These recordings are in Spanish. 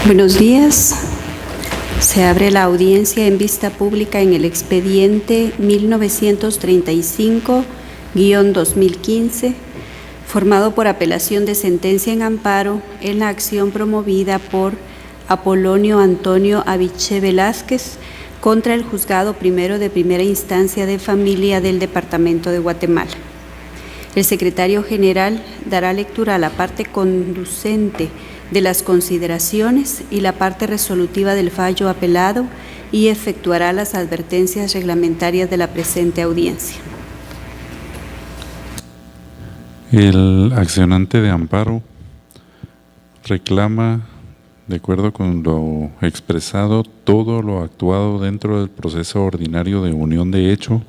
Buenos días. Se abre la audiencia en vista pública en el expediente 1935-2015, formado por apelación de sentencia en amparo en la acción promovida por Apolonio Antonio Abiche Velázquez contra el Juzgado Primero de Primera Instancia de Familia del Departamento de Guatemala. El secretario general dará lectura a la parte conducente de las consideraciones y la parte resolutiva del fallo apelado y efectuará las advertencias reglamentarias de la presente audiencia. El accionante de amparo reclama, de acuerdo con lo expresado, todo lo actuado dentro del proceso ordinario de unión de hecho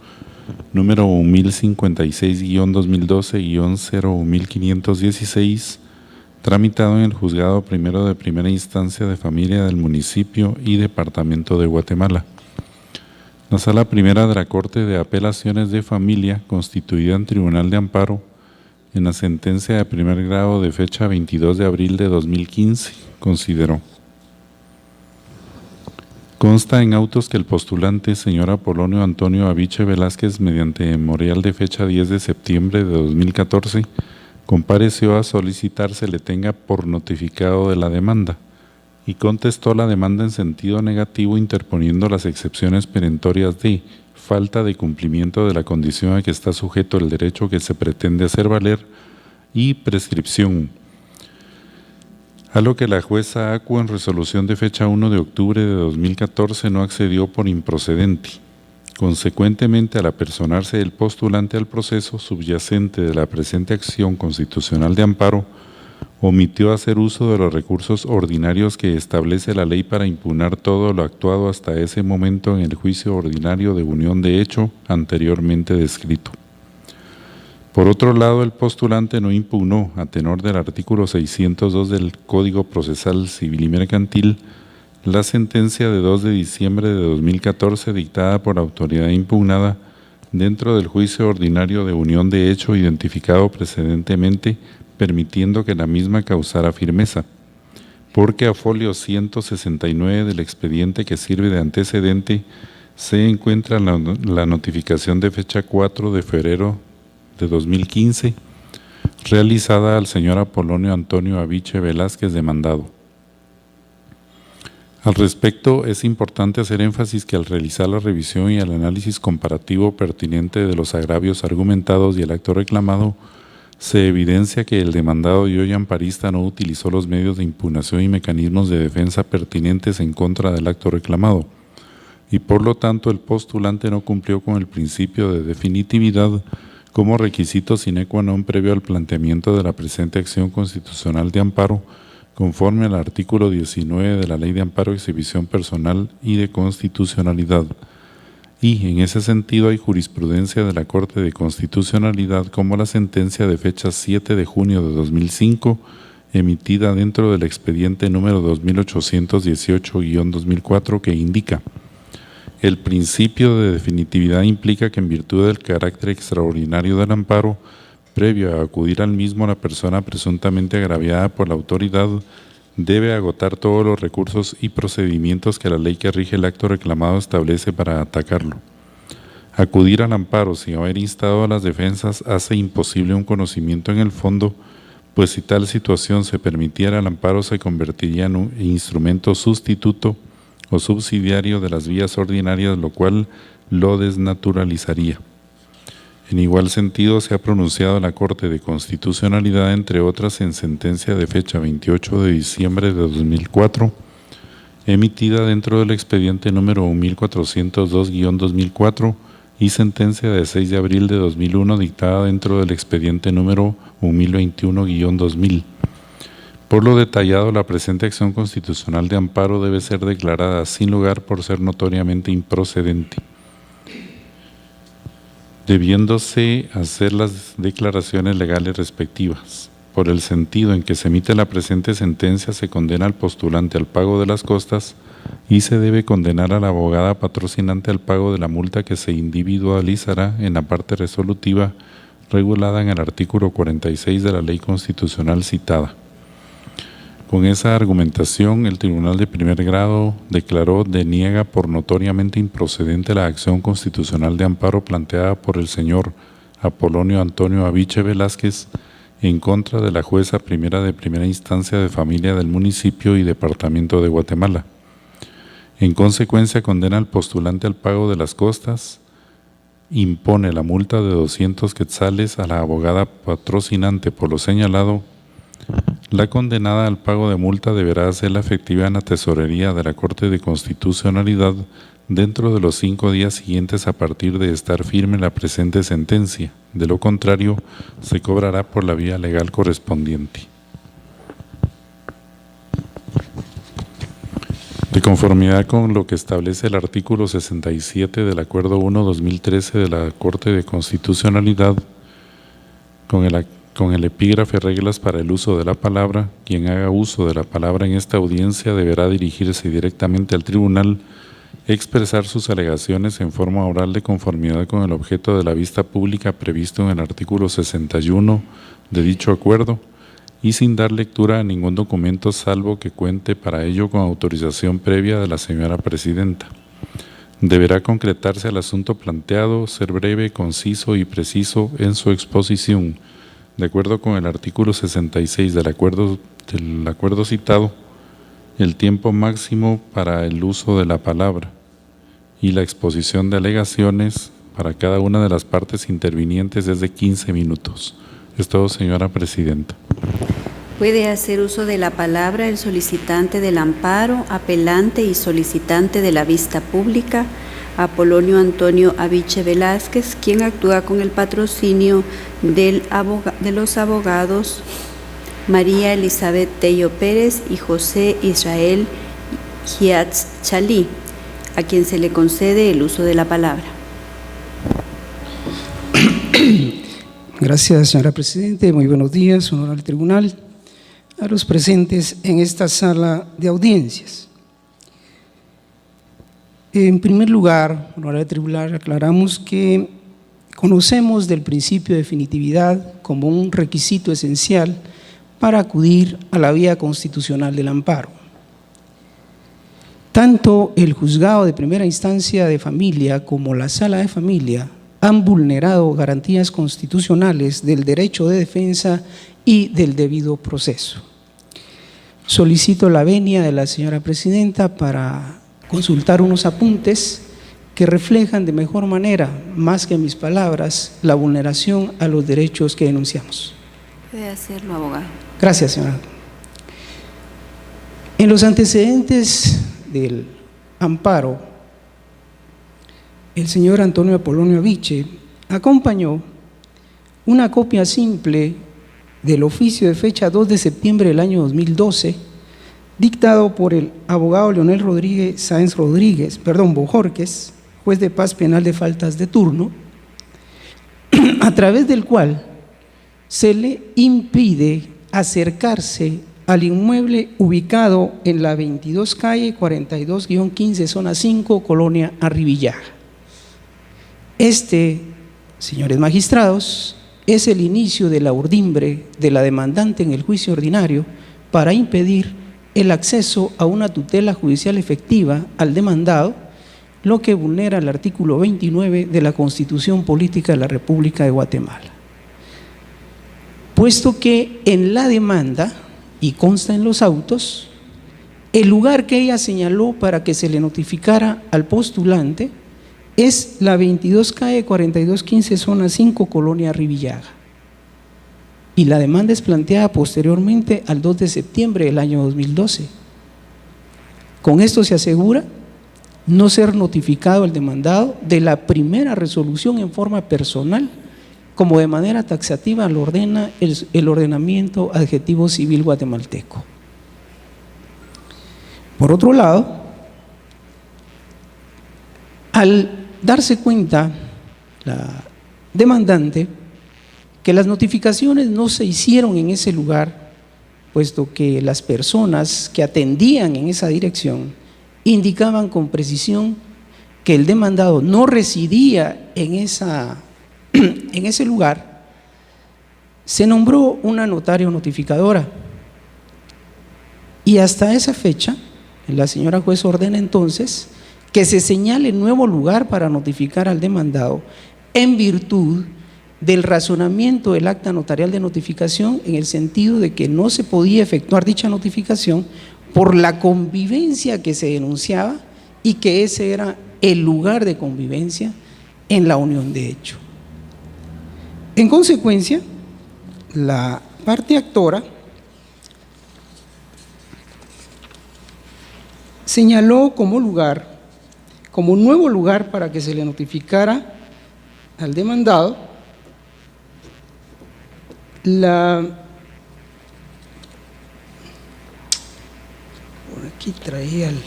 número 1056-2012-01516, tramitado en el Juzgado Primero de Primera Instancia de Familia del Municipio y Departamento de Guatemala. La Sala Primera de la Corte de Apelaciones de Familia, constituida en Tribunal de Amparo, en la sentencia de primer grado de fecha 22 de abril de 2015, consideró: consta en autos que el postulante, señor Apolonio Antonio Abiche Velázquez, mediante memorial de fecha 10 de septiembre de 2014, compareció a solicitar se le tenga por notificado de la demanda y contestó la demanda en sentido negativo, interponiendo las excepciones perentorias de falta de cumplimiento de la condición a que está sujeto el derecho que se pretende hacer valer y prescripción, a lo que la jueza Acu, en resolución de fecha 1 de octubre de 2014, no accedió por improcedente. Consecuentemente, al apersonarse el postulante al proceso subyacente de la presente acción constitucional de amparo, omitió hacer uso de los recursos ordinarios que establece la ley para impugnar todo lo actuado hasta ese momento en el juicio ordinario de unión de hecho anteriormente descrito. Por otro lado, el postulante no impugnó, a tenor del artículo 602 del Código Procesal Civil y Mercantil, la sentencia de 2 de diciembre de 2014 dictada por la autoridad impugnada dentro del juicio ordinario de unión de hecho identificado precedentemente, permitiendo que la misma causara firmeza, porque a folio 169 del expediente que sirve de antecedente se encuentra la notificación de fecha 4 de febrero de 2015, realizada al señor Apolonio Antonio Abiche Velázquez demandado. Al respecto, es importante hacer énfasis que al realizar la revisión y el análisis comparativo pertinente de los agravios argumentados y el acto reclamado, se evidencia que el demandado y hoy amparista no utilizó los medios de impugnación y mecanismos de defensa pertinentes en contra del acto reclamado, y por lo tanto el postulante no cumplió con el principio de definitividad como requisito sine qua non previo al planteamiento de la presente acción constitucional de amparo, conforme al artículo 19 de la Ley de Amparo, Exhibición Personal y de Constitucionalidad. Y en ese sentido hay jurisprudencia de la Corte de Constitucionalidad, como la sentencia de fecha 7 de junio de 2005, emitida dentro del expediente número 2818-2004, que indica: el principio de definitividad implica que en virtud del carácter extraordinario del amparo, previo a acudir al mismo, la persona presuntamente agraviada por la autoridad debe agotar todos los recursos y procedimientos que la ley que rige el acto reclamado establece para atacarlo. Acudir al amparo sin haber instado a las defensas hace imposible un conocimiento en el fondo, pues si tal situación se permitiera, el amparo se convertiría en un instrumento sustituto o subsidiario de las vías ordinarias, lo cual lo desnaturalizaría. En igual sentido, se ha pronunciado la Corte de Constitucionalidad, entre otras, en sentencia de fecha 28 de diciembre de 2004, emitida dentro del expediente número 1402-2004 y sentencia de 6 de abril de 2001, dictada dentro del expediente número 1021-2000. Por lo detallado, la presente acción constitucional de amparo debe ser declarada sin lugar por ser notoriamente improcedente, debiéndose hacer las declaraciones legales respectivas. Por el sentido en que se emite la presente sentencia, se condena al postulante al pago de las costas y se debe condenar a la abogada patrocinante al pago de la multa, que se individualizará en la parte resolutiva regulada en el artículo 46 de la ley constitucional citada. Con esa argumentación, el Tribunal de Primer Grado declaró deniega por notoriamente improcedente la acción constitucional de amparo planteada por el señor Apolonio Antonio Aviche Velázquez en contra de la jueza primera de primera instancia de familia del municipio y departamento de Guatemala. En consecuencia, condena al postulante al pago de las costas, impone la multa de 200 quetzales a la abogada patrocinante por lo señalado. La condenada al pago de multa deberá hacerla efectiva en la tesorería de la Corte de Constitucionalidad dentro de los 5 días siguientes a partir de estar firme la presente sentencia. De lo contrario, se cobrará por la vía legal correspondiente. De conformidad con lo que establece el artículo 67 del Acuerdo 1-2013 de la Corte de Constitucionalidad, con el epígrafe Reglas para el uso de la palabra, quien haga uso de la palabra en esta audiencia deberá dirigirse directamente al tribunal, expresar sus alegaciones en forma oral de conformidad con el objeto de la vista pública previsto en el artículo 61 de dicho acuerdo y sin dar lectura a ningún documento salvo que cuente para ello con autorización previa de la señora presidenta. Deberá concretarse el asunto planteado, ser breve, conciso y preciso en su exposición. De acuerdo con el artículo 66 del acuerdo citado, el tiempo máximo para el uso de la palabra y la exposición de alegaciones para cada una de las partes intervinientes es de 15 minutos. Es todo, señora presidenta. Puede hacer uso de la palabra el solicitante del amparo, apelante y solicitante de la vista pública, Apolonio Antonio Aviche Velázquez, quien actúa con el patrocinio de los abogados María Elizabeth Tello Pérez y José Israel Giatz Chalí, a quien se le concede el uso de la palabra. Gracias, señora Presidente. Muy buenos días, honorable tribunal, a los presentes en esta sala de audiencias. En primer lugar, honorable tribunal, aclaramos que conocemos del principio de definitividad como un requisito esencial para acudir a la vía constitucional del amparo. Tanto el juzgado de primera instancia de familia como la sala de familia han vulnerado garantías constitucionales del derecho de defensa y del debido proceso. Solicito la venia de la señora presidenta para consultar unos apuntes que reflejan de mejor manera, más que mis palabras, la vulneración a los derechos que denunciamos. Puede hacerlo, abogado. Gracias, señora. En los antecedentes del amparo, el señor Antonio Apolonio Aviche acompañó una copia simple del oficio de fecha 2 de septiembre del año 2012, dictado por el abogado Leonel Rodríguez Sáenz Bojorquez, juez de paz penal de faltas de turno, a través del cual se le impide acercarse al inmueble ubicado en la 22 calle 42-15, zona 5, colonia Arribillaga. Señores magistrados, es el inicio de la urdimbre de la demandante en el juicio ordinario para impedir el acceso a una tutela judicial efectiva al demandado, lo que vulnera el artículo 29 de la Constitución Política de la República de Guatemala. Puesto que en la demanda, y consta en los autos, el lugar que ella señaló para que se le notificara al postulante es la 22 calle 42-15, zona 5, colonia Arribillaga. Y la demanda es planteada posteriormente al 2 de septiembre del año 2012. Con esto se asegura no ser notificado el demandado de la primera resolución en forma personal, como de manera taxativa lo ordena el ordenamiento adjetivo civil guatemalteco. Por otro lado, al darse cuenta la demandante que las notificaciones no se hicieron en ese lugar, puesto que las personas que atendían en esa dirección indicaban con precisión que el demandado no residía en ese lugar, se nombró una notario notificadora, Y hasta esa fecha, la señora juez ordena entonces que se señale nuevo lugar para notificar al demandado en virtud del razonamiento del acta notarial de notificación, en el sentido de que no se podía efectuar dicha notificación por la convivencia que se denunciaba y que ese era el lugar de convivencia en la unión de hecho. En consecuencia, la parte actora señaló como lugar, como nuevo lugar para que se le notificara al demandado, por aquí traía el…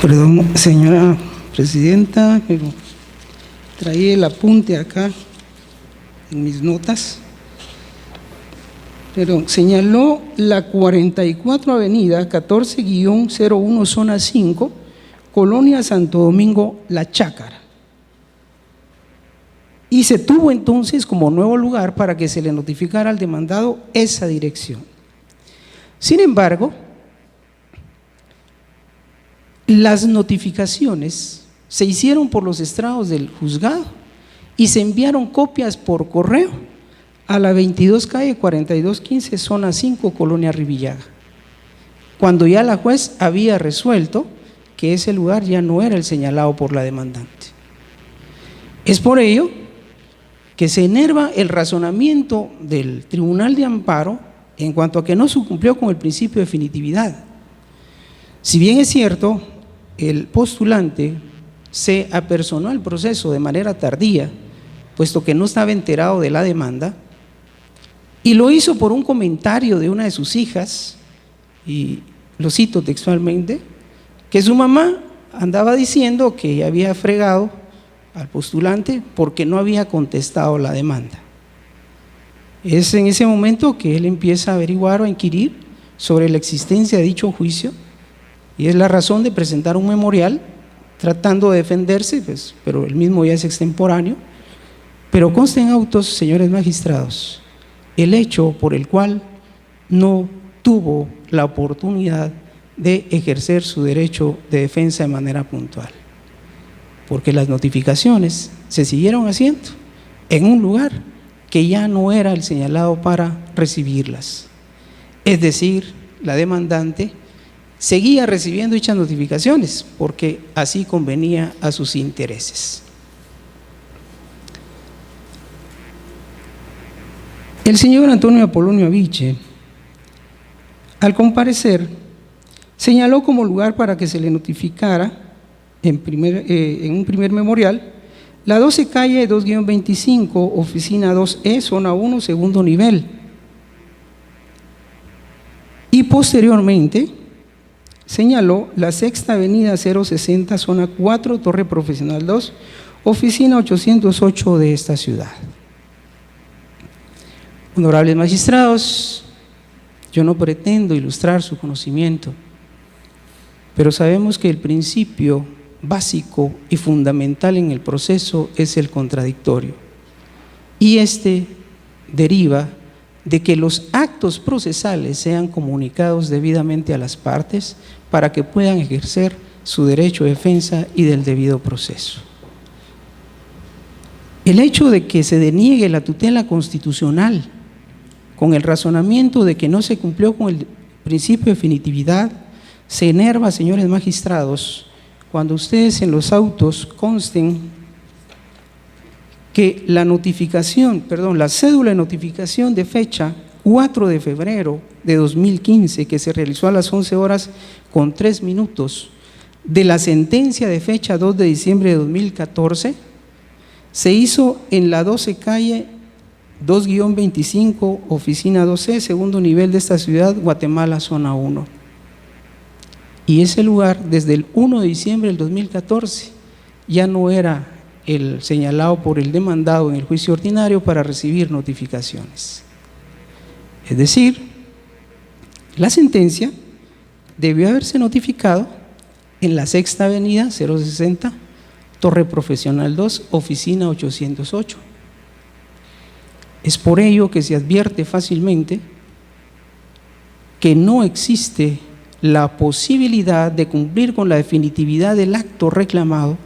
Perdón, señora presidenta, pero traía el apunte acá en mis notas, pero señaló la 44 Avenida 14-01 Zona 5, Colonia Santo Domingo, La Chácara. Y se tuvo entonces como nuevo lugar para que se le notificara al demandado esa dirección. Sin embargo, las notificaciones se hicieron por los estrados del juzgado y se enviaron copias por correo a la 22 calle 4215 zona 5 Colonia Rivillaga, cuando ya la juez había resuelto que ese lugar ya no era el señalado por la demandante. Es por ello que se enerva el razonamiento del Tribunal de Amparo en cuanto a que no se cumplió con el principio de definitividad. Si bien es cierto, el postulante se apersonó al proceso de manera tardía, puesto que no estaba enterado de la demanda, y lo hizo por un comentario de una de sus hijas, y lo cito textualmente, que su mamá andaba diciendo que había fregado al postulante porque no había contestado la demanda. Es en ese momento que él empieza a averiguar o a inquirir sobre la existencia de dicho juicio, y es la razón de presentar un memorial tratando de defenderse, pues, pero el mismo ya es extemporáneo. Pero consta en autos, señores magistrados, el hecho por el cual no tuvo la oportunidad de ejercer su derecho de defensa de manera puntual, porque las notificaciones se siguieron haciendo en un lugar que ya no era el señalado para recibirlas. Es decir, la demandante seguía recibiendo dichas notificaciones porque así convenía a sus intereses. El señor Antonio Apolonio Aviche, al comparecer, señaló como lugar para que se le notificara en un primer memorial la 12 calle 2-25, oficina 2E, zona 1, segundo nivel. Y posteriormente señaló la sexta avenida 060, zona 4, Torre Profesional 2, oficina 808 de esta ciudad. Honorables magistrados, yo no pretendo ilustrar su conocimiento, pero sabemos que el principio básico y fundamental en el proceso es el contradictorio, y este deriva de que los actos procesales sean comunicados debidamente a las partes para que puedan ejercer su derecho de defensa y del debido proceso. El hecho de que se deniegue la tutela constitucional con el razonamiento de que no se cumplió con el principio de definitividad se enerva, señores magistrados, cuando ustedes en los autos consten que la cédula de notificación de fecha 4 de febrero de 2015, que se realizó a las 11:03 de la sentencia de fecha 2 de diciembre de 2014, se hizo en la 12 calle 2-25, oficina 2C, segundo nivel de esta ciudad, Guatemala, zona 1. Y ese lugar, desde el 1 de diciembre del 2014, ya no era el señalado por el demandado en el juicio ordinario para recibir notificaciones. Es decir, la sentencia debió haberse notificado en la sexta avenida 060, Torre Profesional 2, oficina 808. Es por ello que se advierte fácilmente que no existe la posibilidad de cumplir con la definitividad del acto reclamado,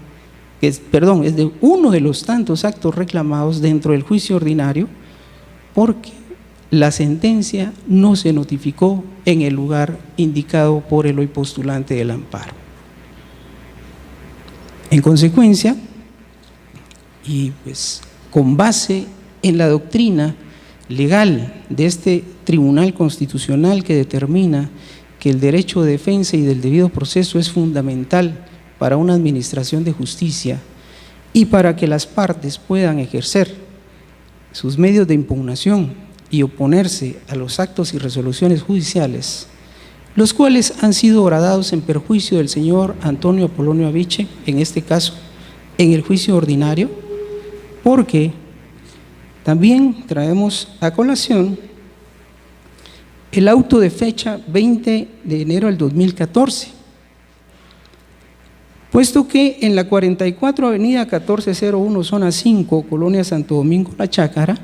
es de uno de los tantos actos reclamados dentro del juicio ordinario, porque la sentencia no se notificó en el lugar indicado por el hoy postulante del amparo. En consecuencia, y pues con base en la doctrina legal de este Tribunal Constitucional que determina que el derecho de defensa y del debido proceso es fundamental para una administración de justicia y para que las partes puedan ejercer sus medios de impugnación y oponerse a los actos y resoluciones judiciales, los cuales han sido gradados en perjuicio del señor Antonio Apolonio Abiche, en este caso, en el juicio ordinario, porque también traemos a colación el auto de fecha 20 de enero del 2014, puesto que en la 44 Avenida 1401, zona 5, Colonia Santo Domingo, La Chácara,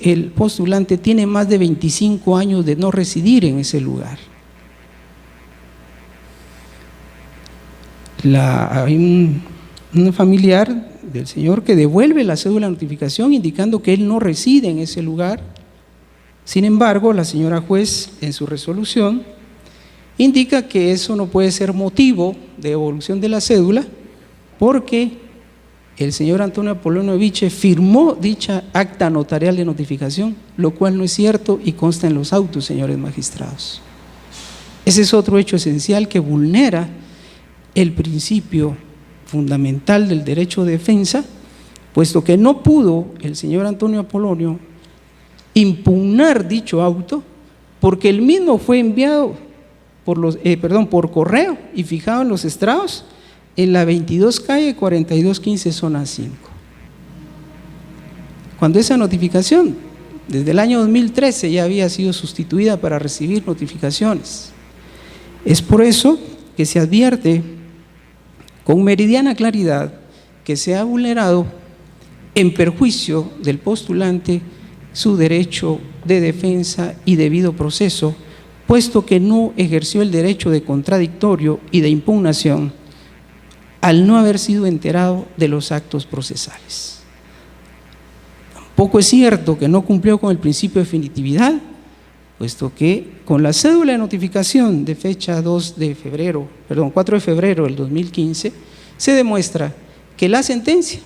el postulante tiene más de 25 años de no residir en ese lugar. Hay un familiar del señor que devuelve la cédula de notificación indicando que él no reside en ese lugar. Sin embargo, la señora juez en su resolución indica que eso no puede ser motivo de devolución de la cédula porque el señor Antonio Apolonio Abiche firmó dicha acta notarial de notificación, lo cual no es cierto y consta en los autos, señores magistrados. Ese es otro hecho esencial que vulnera el principio fundamental del derecho de defensa, puesto que no pudo el señor Antonio Apolonio impugnar dicho auto porque el mismo fue enviado por correo y fijado en los estrados en la 22 calle 4215 zona 5. Cuando esa notificación desde el año 2013 ya había sido sustituida para recibir notificaciones. Es por eso que se advierte con meridiana claridad que se ha vulnerado en perjuicio del postulante su derecho de defensa y debido proceso, puesto que no ejerció el derecho de contradictorio y de impugnación al no haber sido enterado de los actos procesales. Tampoco es cierto que no cumplió con el principio de definitividad, puesto que con la cédula de notificación de fecha 4 de febrero del 2015, se demuestra que la sentencia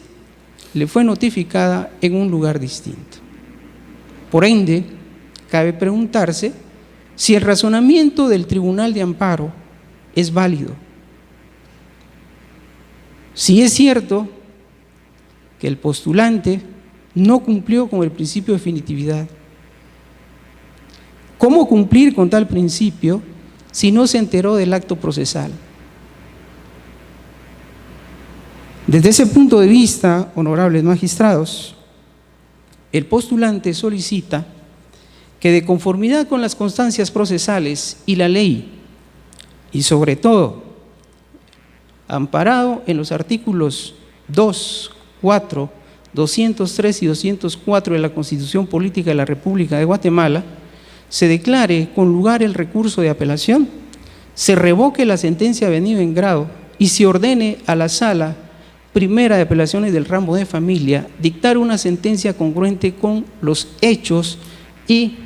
le fue notificada en un lugar distinto. Por ende, cabe preguntarse si el razonamiento del Tribunal de Amparo es válido. Si es cierto que el postulante no cumplió con el principio de definitividad, ¿cómo cumplir con tal principio si no se enteró del acto procesal? Desde ese punto de vista, honorables magistrados, el postulante solicita que de conformidad con las constancias procesales y la ley, y sobre todo amparado en los artículos 2, 4, 203 y 204 de la Constitución Política de la República de Guatemala, se declare con lugar el recurso de apelación, se revoque la sentencia venida en grado y se ordene a la Sala Primera de Apelaciones del Ramo de Familia dictar una sentencia congruente con los hechos y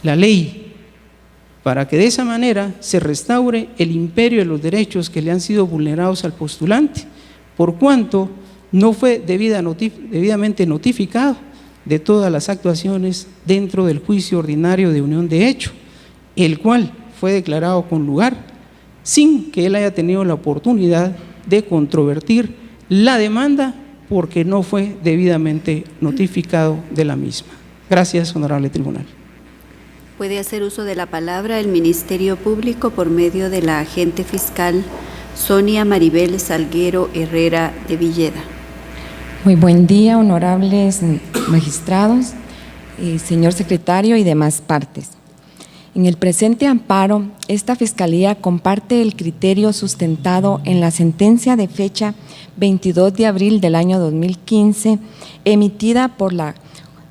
la ley, para que de esa manera se restaure el imperio de los derechos que le han sido vulnerados al postulante, por cuanto no fue debidamente notificado de todas las actuaciones dentro del juicio ordinario de unión de hecho, el cual fue declarado con lugar sin que él haya tenido la oportunidad de controvertir la demanda porque no fue debidamente notificado de la misma. Gracias, honorable tribunal. Puede hacer uso de la palabra el Ministerio Público por medio de la agente fiscal Sonia Maribel Salguero Herrera de Villeda. Muy buen día, honorables magistrados, señor secretario y demás partes. En el presente amparo, esta Fiscalía comparte el criterio sustentado en la sentencia de fecha 22 de abril del año 2015, emitida por la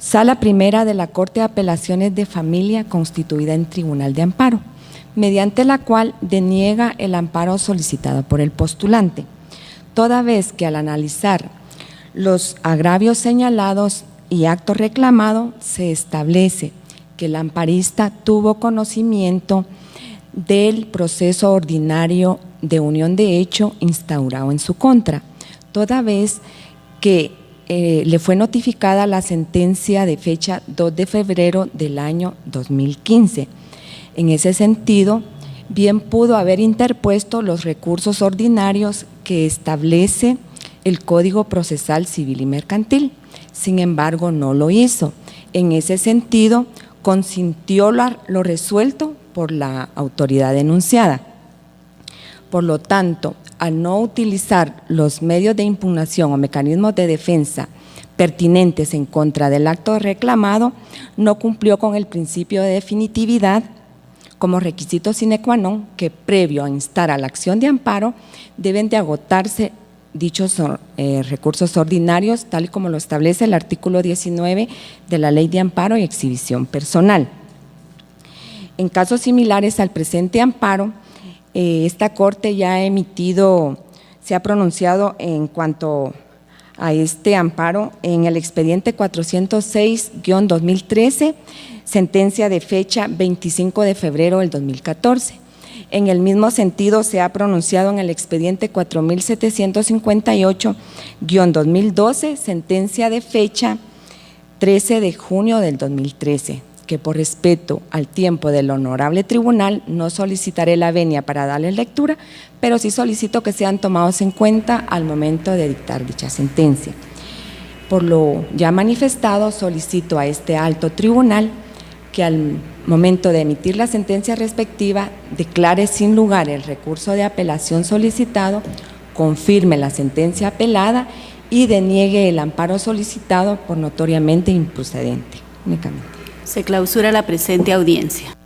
Sala Primera de la Corte de Apelaciones de Familia constituida en Tribunal de Amparo, mediante la cual deniega el amparo solicitado por el postulante, toda vez que al analizar los agravios señalados y acto reclamado se establece que el amparista tuvo conocimiento del proceso ordinario de unión de hecho instaurado en su contra, toda vez que le fue notificada la sentencia de fecha 2 de febrero del año 2015. En ese sentido, bien pudo haber interpuesto los recursos ordinarios que establece el Código Procesal Civil y Mercantil. Sin embargo, no lo hizo. En ese sentido, consintió lo resuelto por la autoridad denunciada. Por lo tanto, al no utilizar los medios de impugnación o mecanismos de defensa pertinentes en contra del acto reclamado, no cumplió con el principio de definitividad como requisito sine qua non que previo a instar a la acción de amparo deben de agotarse dichos recursos ordinarios, tal y como lo establece el artículo 19 de la Ley de Amparo y Exhibición Personal. En casos similares al presente amparo, esta Corte ya ha emitido, se ha pronunciado en cuanto a este amparo en el expediente 406-2013, sentencia de fecha 25 de febrero del 2014. En el mismo sentido se ha pronunciado en el expediente 4758-2012, sentencia de fecha 13 de junio del 2013, que por respeto al tiempo del honorable tribunal no solicitaré la venia para darles lectura, pero sí solicito que sean tomados en cuenta al momento de dictar dicha sentencia. Por lo ya manifestado, solicito a este alto tribunal que al momento de emitir la sentencia respectiva declare sin lugar el recurso de apelación solicitado, confirme la sentencia apelada y deniegue el amparo solicitado por notoriamente improcedente. Únicamente. Se clausura la presente audiencia.